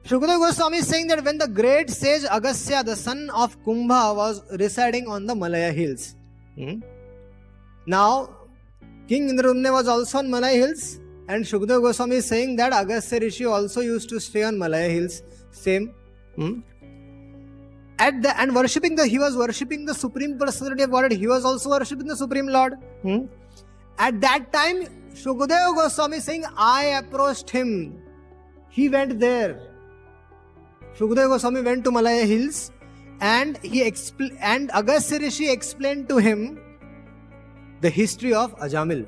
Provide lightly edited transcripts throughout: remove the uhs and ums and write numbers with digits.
Shukadeva Goswami is saying that when the great sage Agastya, the son of Kumbha, was residing on the Malaya hills. Now, King Indradumna was also on Malaya hills, and Shukadeva Goswami is saying that Agastya Rishi also used to stay on Malaya hills. Same. And he was worshipping the Supreme Personality of Godhead. He was also worshipping the Supreme Lord. At that time, Shukadeva Goswami is saying, I approached him. He went there. Shukadeva Goswami went to Malaya hills, and and Agastya Rishi explained to him the history of Ajamil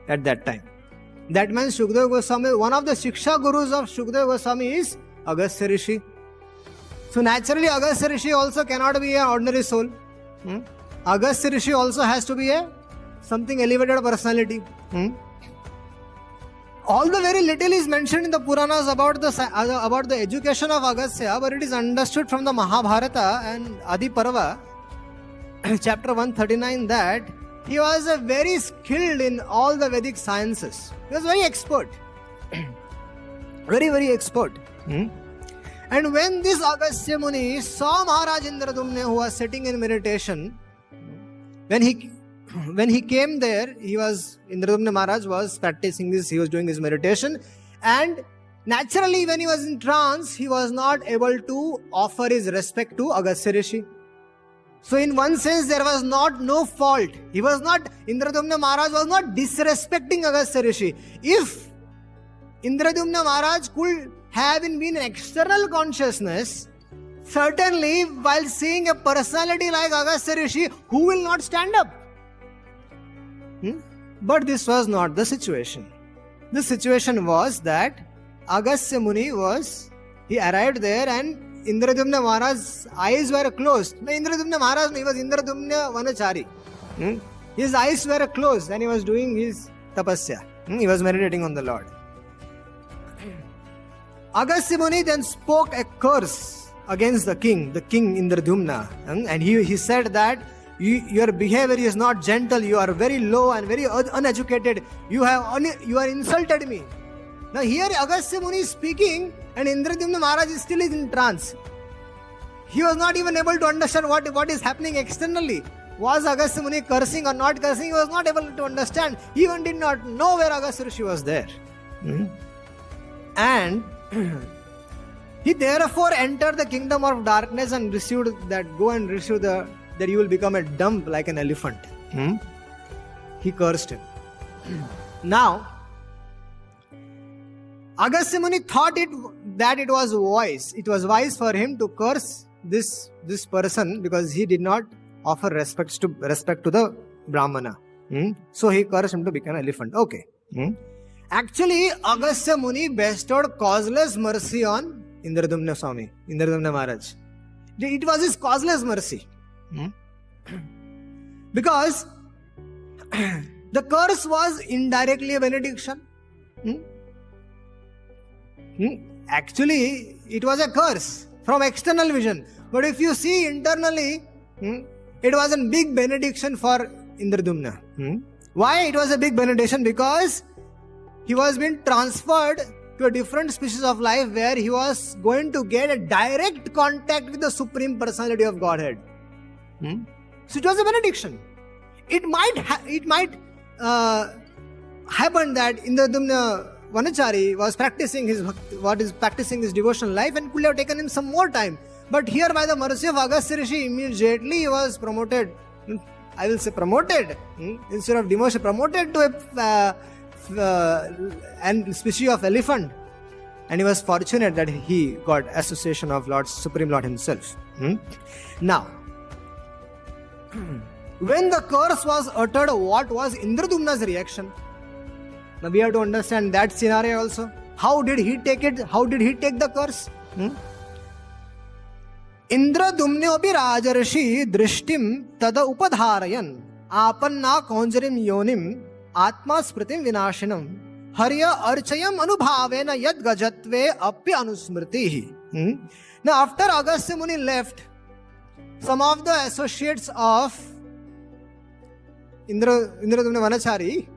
at that time. That means Shukadeva Goswami, one of the Shiksha Gurus of Shukadeva Goswami is Agastya Rishi. So naturally Agastya Rishi also cannot be an ordinary soul. Agastya Rishi also has to be something elevated personality. All the very little is mentioned in the Puranas about the education of Agastya, but it is understood from the Mahabharata and Adi Parva, chapter 139, that he was very skilled in all the Vedic sciences. He was very expert. Very, very expert. And when this Agastya Muni saw Maharaj Indradumna, who was sitting in meditation, when he came there, Indradumna Maharaj was practicing this, he was doing his meditation, and naturally when he was in trance, he was not able to offer his respect to Agastya Rishi. So in one sense, there was no fault. Indradumna Maharaj was not disrespecting Agastya Rishi. If Indradumna Maharaj could have been an external consciousness, certainly while seeing a personality like Agastya Rishi, who will not stand up? But this was not the situation. The situation was that Agastya Muni he arrived there, and Indradumna Maharaj's eyes were closed. No, Indradumna Maharaj, he was Indradumna Vanachari. His eyes were closed and he was doing his tapasya. He was meditating on the Lord. Agastya Muni then spoke a curse against the king Indradumna. And he said that your behavior is not gentle, you are very low and very uneducated. You are insulted me. Now here Agastya Muni is speaking, and Indradumna Maharaj is still in trance. He was not even able to understand what is happening externally. Was Agastya Muni cursing or not cursing? He was not able to understand. He even did not know where Agastya Rishi was there. And he therefore entered the kingdom of darkness and received that you will become a dump like an elephant. He cursed him. Now, Agastya Muni thought that it was wise. It was wise for him to curse this person because he did not offer respect to the Brahmana. So he cursed him to become an elephant. Okay. Actually, Agastya Muni bestowed causeless mercy on Indradumna Maharaj. It was his causeless mercy. Because the curse was indirectly a benediction. Actually, it was a curse from external vision. But if you see internally, it was a big benediction for Indradumna. Why it was a big benediction? Because he was being transferred to a different species of life where he was going to get a direct contact with the Supreme Personality of Godhead. So it was a benediction. It might happen that Indradumna Vanachari was practicing his devotional life and could have taken him some more time. But here, by the mercy of Agastya Rishi, immediately he was promoted. I will say promoted instead of demotion, promoted to a species of elephant. And he was fortunate that he got association of Supreme Lord himself. Now, when the curse was uttered, what was Indradumna's reaction? Now we have to understand that scenario also. How did he take it? How did he take the curse? Indradumneopi rajarshi drishtim tada upadharayan apanna konjarim yonim atma smritim vinashinam harya archayam anubhavena yad gajatve api anusmritihi. Now after Agastya Muni left, some of the associates of Indradumna Vanachari,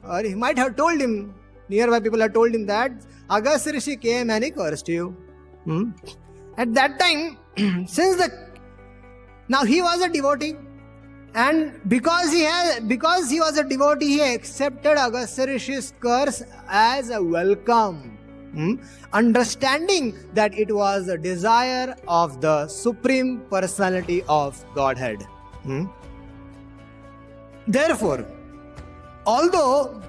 or he might have told him, nearby people have told him that Agastya Rishi came and he cursed you. At that time, now he was a devotee, and because he was a devotee, he accepted Agastya Rishi's curse as a welcome, understanding that it was a desire of the Supreme Personality of Godhead. Therefore, although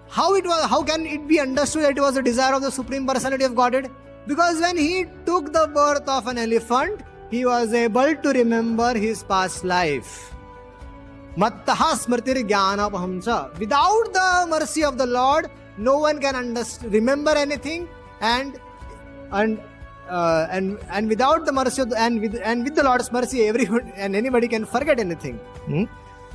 how can it be understood that it was a desire of the Supreme Personality of Godhead? Because when he took the birth of an elephant, he was able to remember his past life. Mattaha smritir jnanapahamcha. Without the mercy of the Lord, no one can remember anything, and without the mercy of with the Lord's mercy, everyone and anybody can forget anything.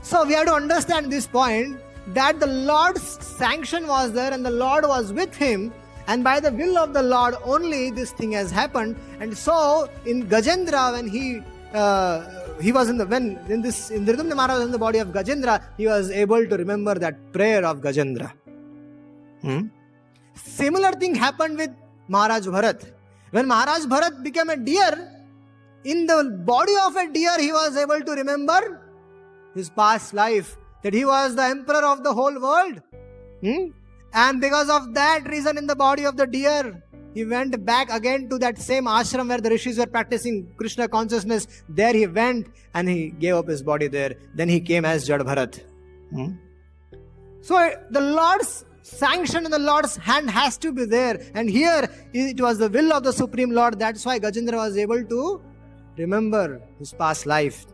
So we have to understand this point, that the Lord's sanction was there and the Lord was with him, and by the will of the Lord only this thing has happened. And so in Gajendra, when he was in Nrisimha Maharaj was in the body of Gajendra, he was able to remember that prayer of Gajendra. Similar thing happened with Maharaj Bharat. When Maharaj Bharat became a deer, in the body of a deer he was able to remember his past life, that he was the emperor of the whole world. And because of that reason, in the body of the deer, he went back again to that same ashram where the rishis were practicing Krishna consciousness. There he went and he gave up his body there. Then he came as Jad Bharat. So the Lord's sanction and the Lord's hand has to be there. And here it was the will of the Supreme Lord. That's why Gajendra was able to remember his past life.